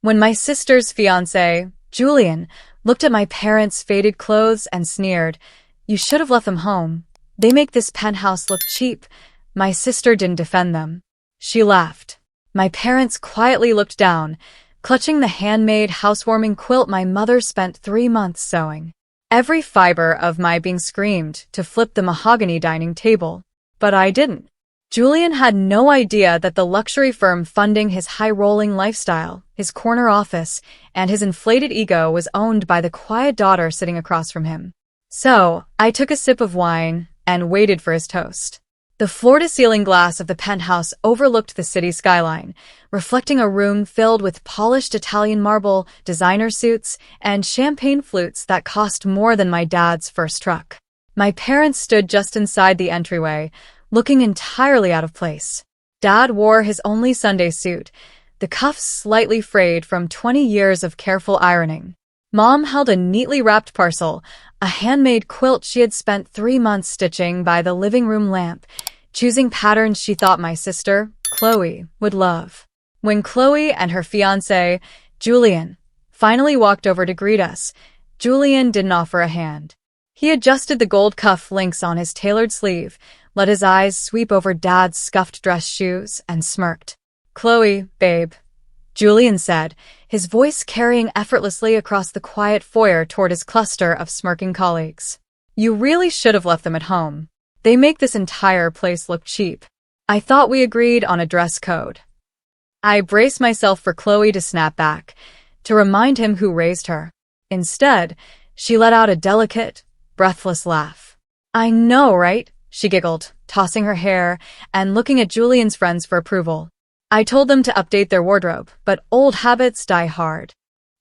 When my sister's fiancé, Julian, looked at my parents' faded clothes and sneered, "You should have left them home. They make this penthouse look cheap." My sister didn't defend them. She laughed. My parents quietly looked down, clutching the handmade housewarming quilt my mother spent 3 months sewing. Every fiber of my being screamed to flip the mahogany dining table. But I didn't. Julian had no idea that the luxury firm funding his high-rolling lifestyle, his corner office, and his inflated ego was owned by the quiet daughter sitting across from him. So, I took a sip of wine and waited for his toast. The floor-to-ceiling glass of the penthouse overlooked the city skyline, reflecting a room filled with polished Italian marble, designer suits, and champagne flutes that cost more than my dad's first truck. My parents stood just inside the entryway, looking entirely out of place. Dad wore his only Sunday suit, the cuffs slightly frayed from 20 years of careful ironing. Mom held a neatly wrapped parcel, a handmade quilt she had spent 3 months stitching by the living room lamp, choosing patterns she thought my sister, Chloe, would love. When Chloe and her fiancé, Julian, finally walked over to greet us, Julian didn't offer a hand. He adjusted the gold cuff links on his tailored sleeve, let his eyes sweep over Dad's scuffed dress shoes, and smirked. "Chloe, babe," Julian said, his voice carrying effortlessly across the quiet foyer toward his cluster of smirking colleagues. "You really should have left them at home. They make this entire place look cheap." I thought we agreed on a dress code. I braced myself for Chloe to snap back, to remind him who raised her. Instead, she let out a delicate, breathless laugh. "I know, right?" she giggled, tossing her hair and looking at Julian's friends for approval. I told them to update their wardrobe, but old habits die hard.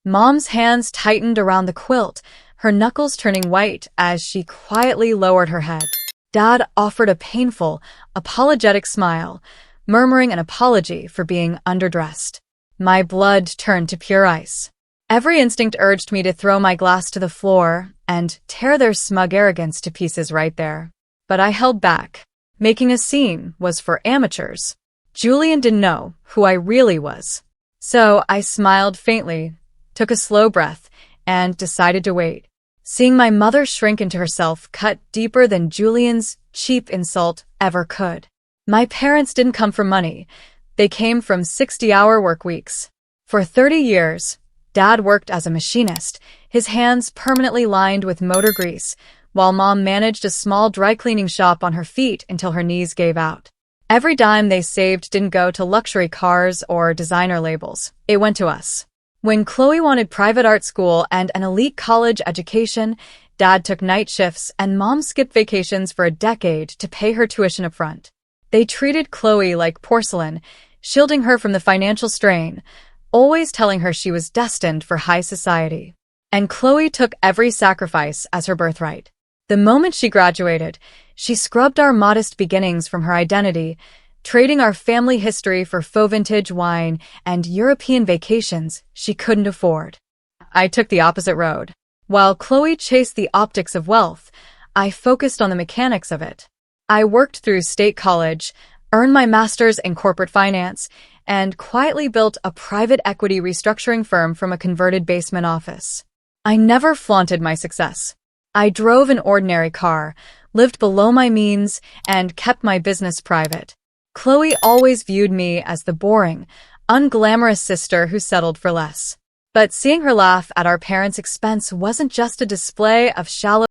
Mom's hands tightened around the quilt, her knuckles turning white as she quietly lowered her head. Dad offered a painful, apologetic smile, murmuring an apology for being underdressed. My blood turned to pure ice. Every instinct urged me to throw my glass to the floor and tear their smug arrogance to pieces right there. But I held back. Making a scene was for amateurs. Julian didn't know who I really was. So I smiled faintly, took a slow breath, and decided to wait. Seeing my mother shrink into herself cut deeper than Julian's cheap insult ever could. My parents didn't come from money. They came from 60-hour work weeks. For 30 years, Dad worked as a machinist, his hands permanently lined with motor grease, while Mom managed a small dry cleaning shop on her feet until her knees gave out. Every dime they saved didn't go to luxury cars or designer labels. It went to us. When Chloe wanted private art school and an elite college education, Dad took night shifts and Mom skipped vacations for a decade to pay her tuition up front. They treated Chloe like porcelain, shielding her from the financial strain, always telling her she was destined for high society. And Chloe took every sacrifice as her birthright. The moment she graduated, she scrubbed our modest beginnings from her identity, trading our family history for faux vintage wine and European vacations she couldn't afford. I took the opposite road. While Chloe chased the optics of wealth, I focused on the mechanics of it. I worked through state college, earned my master's in corporate finance, and quietly built a private equity restructuring firm from a converted basement office. I never flaunted my success. I drove an ordinary car, lived below my means, and kept my business private. Chloe always viewed me as the boring, unglamorous sister who settled for less. But seeing her laugh at our parents' expense wasn't just a display of shallow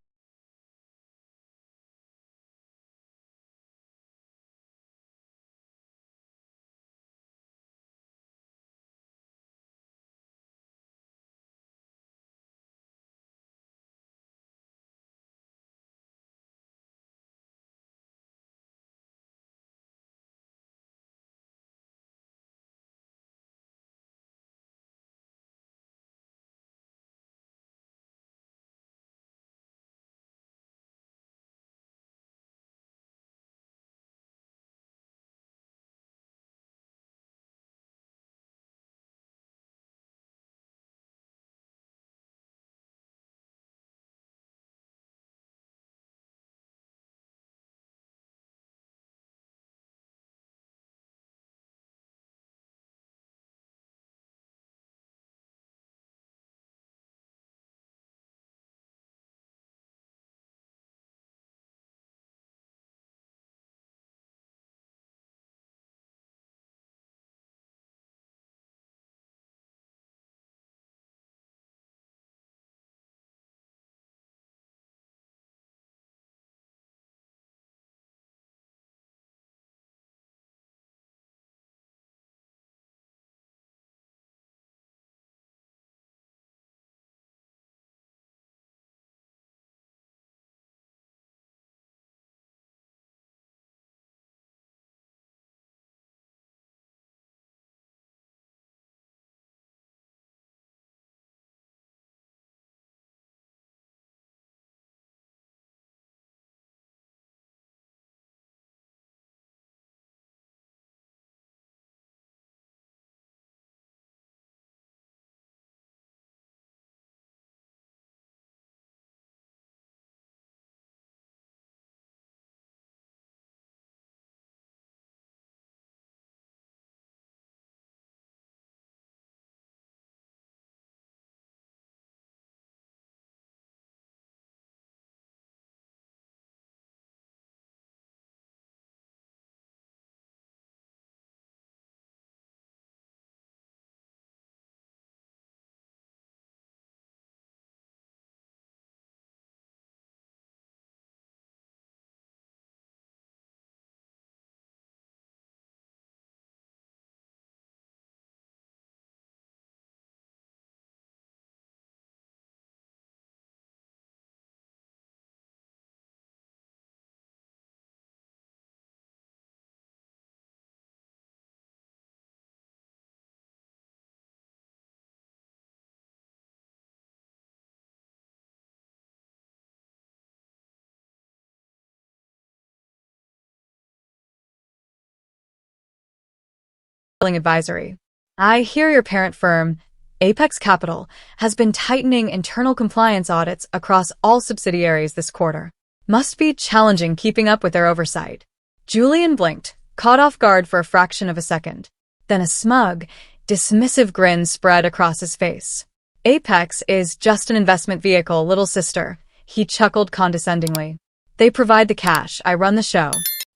advisory. I hear your parent firm, Apex Capital, has been tightening internal compliance audits across all subsidiaries this quarter. Must be challenging keeping up with their oversight. Julian blinked, caught off guard for a fraction of a second. Then a smug, dismissive grin spread across his face. Apex is just an investment vehicle, little sister, he chuckled condescendingly. They provide the cash, I run the show.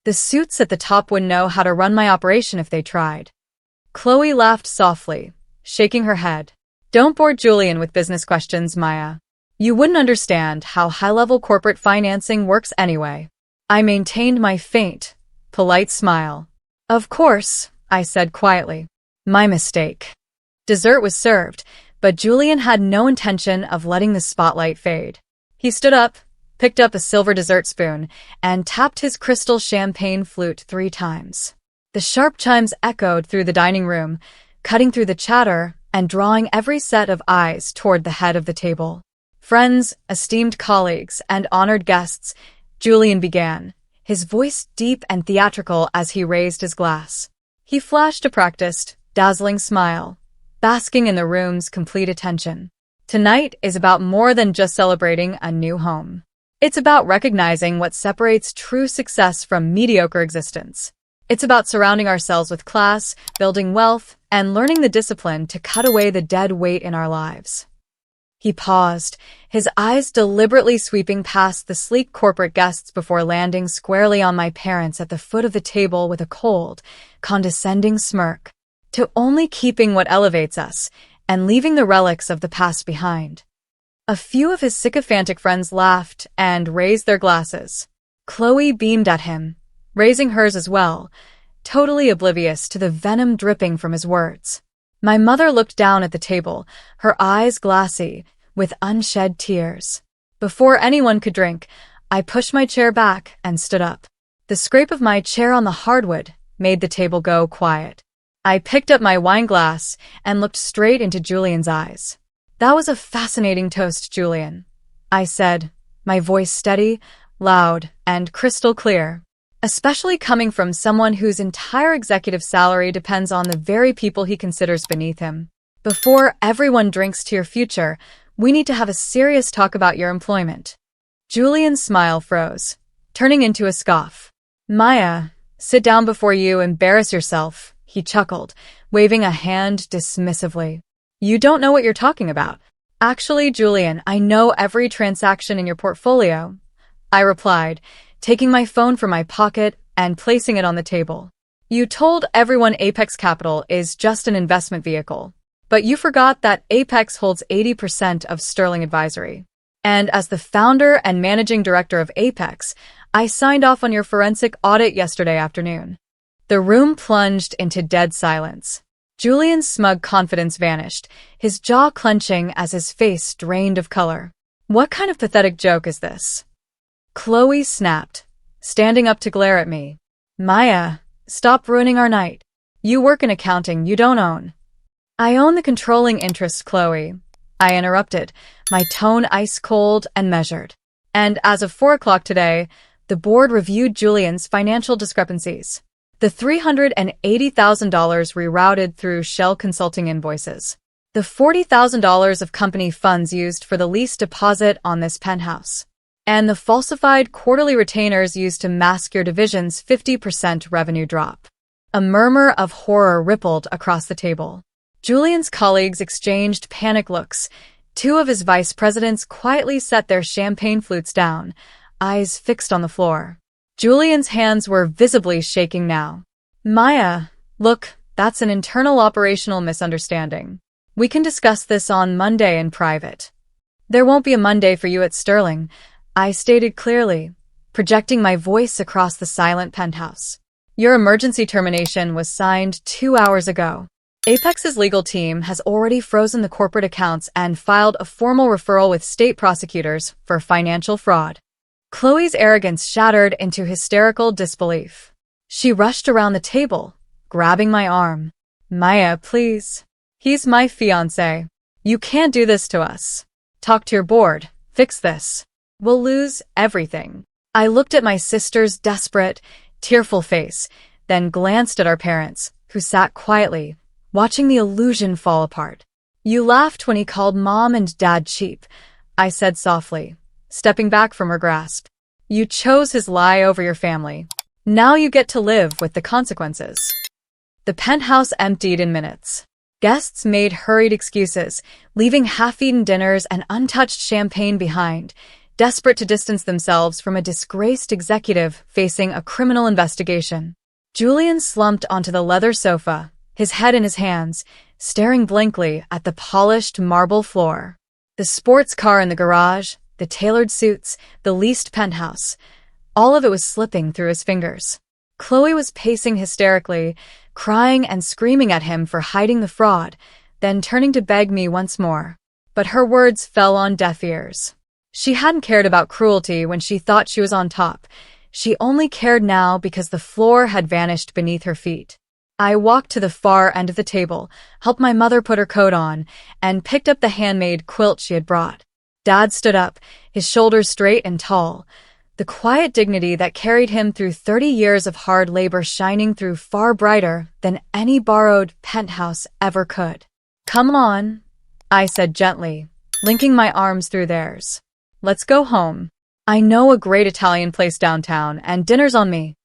The suits at the top wouldn't know how to run my operation if they tried. Chloe laughed softly, shaking her head. Don't bore Julian with business questions, Maya. You wouldn't understand how high-level corporate financing works anyway. I maintained my faint, polite smile. Of course, I said quietly. My mistake. Dessert was served, but Julian had no intention of letting the spotlight fade. He stood up, picked up a silver dessert spoon, and tapped his crystal champagne flute 3 times. The sharp chimes echoed through the dining room, cutting through the chatter and drawing every set of eyes toward the head of the table. Friends, esteemed colleagues, and honored guests, Julian began, his voice deep and theatrical as he raised his glass. He flashed a practiced, dazzling smile, basking in the room's complete attention. Tonight is about more than just celebrating a new home. It's about recognizing what separates true success from mediocre existence. It's about surrounding ourselves with class, building wealth, and learning the discipline to cut away the dead weight in our lives. He paused, his eyes deliberately sweeping past the sleek corporate guests before landing squarely on my parents at the foot of the table with a cold, condescending smirk. To only keeping what elevates us, and leaving the relics of the past behind. A few of his sycophantic friends laughed and raised their glasses. Chloe beamed at him, raising hers as well, totally oblivious to the venom dripping from his words. My mother looked down at the table, her eyes glassy, with unshed tears. Before anyone could drink, I pushed my chair back and stood up. The scrape of my chair on the hardwood made the table go quiet. I picked up my wine glass and looked straight into Julian's eyes. That was a fascinating toast, Julian, I said, my voice steady, loud, and crystal clear. Especially coming from someone whose entire executive salary depends on the very people he considers beneath him. Before everyone drinks to your future, we need to have a serious talk about your employment. Julian's smile froze, turning into a scoff. Maya, sit down before you embarrass yourself, he chuckled, waving a hand dismissively. You don't know what you're talking about. Actually, Julian, I know every transaction in your portfolio, I replied, taking my phone from my pocket and placing it on the table. You told everyone Apex Capital is just an investment vehicle, but you forgot that Apex holds 80% of Sterling Advisory. And as the founder and managing director of Apex, I signed off on your forensic audit yesterday afternoon. The room plunged into dead silence. Julian's smug confidence vanished, his jaw clenching as his face drained of color. What kind of pathetic joke is this? Chloe snapped, standing up to glare at me. Maya, stop ruining our night. You work in accounting you don't own. I own the controlling interest, Chloe, I interrupted, my tone ice cold and measured. And as of 4 o'clock today, the board reviewed Julian's financial discrepancies. The $380,000 rerouted through Shell Consulting invoices. The $40,000 of company funds used for the lease deposit on this penthouse. And the falsified quarterly retainers used to mask your division's 50% revenue drop. A murmur of horror rippled across the table. Julian's colleagues exchanged panic looks. 2 of his vice presidents quietly set their champagne flutes down, eyes fixed on the floor. Julian's hands were visibly shaking now. Maya, look, that's an internal operational misunderstanding. We can discuss this on Monday in private. There won't be a Monday for you at Sterling, I stated clearly, projecting my voice across the silent penthouse. Your emergency termination was signed 2 hours ago. Apex's legal team has already frozen the corporate accounts and filed a formal referral with state prosecutors for financial fraud. Chloe's arrogance shattered into hysterical disbelief. She rushed around the table, grabbing my arm. Maya, please. He's my fiancé. You can't do this to us. Talk to your board. Fix this. We'll lose everything. I looked at my sister's desperate, tearful face, then glanced at our parents, who sat quietly, watching the illusion fall apart. You laughed when he called Mom and Dad cheap, I said softly, stepping back from her grasp. You chose his lie over your family. Now you get to live with the consequences. The penthouse emptied in minutes. Guests made hurried excuses, leaving half-eaten dinners and untouched champagne behind, desperate to distance themselves from a disgraced executive facing a criminal investigation. Julian slumped onto the leather sofa, his head in his hands, staring blankly at the polished marble floor. The sports car in the garage, the tailored suits, the leased penthouse, all of it was slipping through his fingers. Chloe was pacing hysterically, crying and screaming at him for hiding the fraud, then turning to beg me once more. But her words fell on deaf ears. She hadn't cared about cruelty when she thought she was on top. She only cared now because the floor had vanished beneath her feet. I walked to the far end of the table, helped my mother put her coat on, and picked up the handmade quilt she had brought. Dad stood up, his shoulders straight and tall, the quiet dignity that carried him through 30 years of hard labor shining through far brighter than any borrowed penthouse ever could. Come on, I said gently, linking my arms through theirs. Let's go home. I know a great Italian place downtown, and dinner's on me.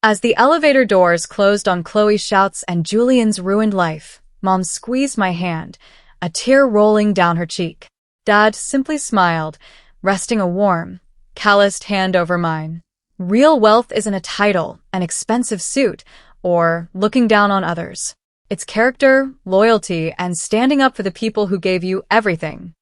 As the elevator doors closed on Chloe's shouts and Julian's ruined life, Mom squeezed my hand, a tear rolling down her cheek. Dad simply smiled, resting a warm, calloused hand over mine. Real wealth isn't a title, an expensive suit, or looking down on others. It's character, loyalty, and standing up for the people who gave you everything.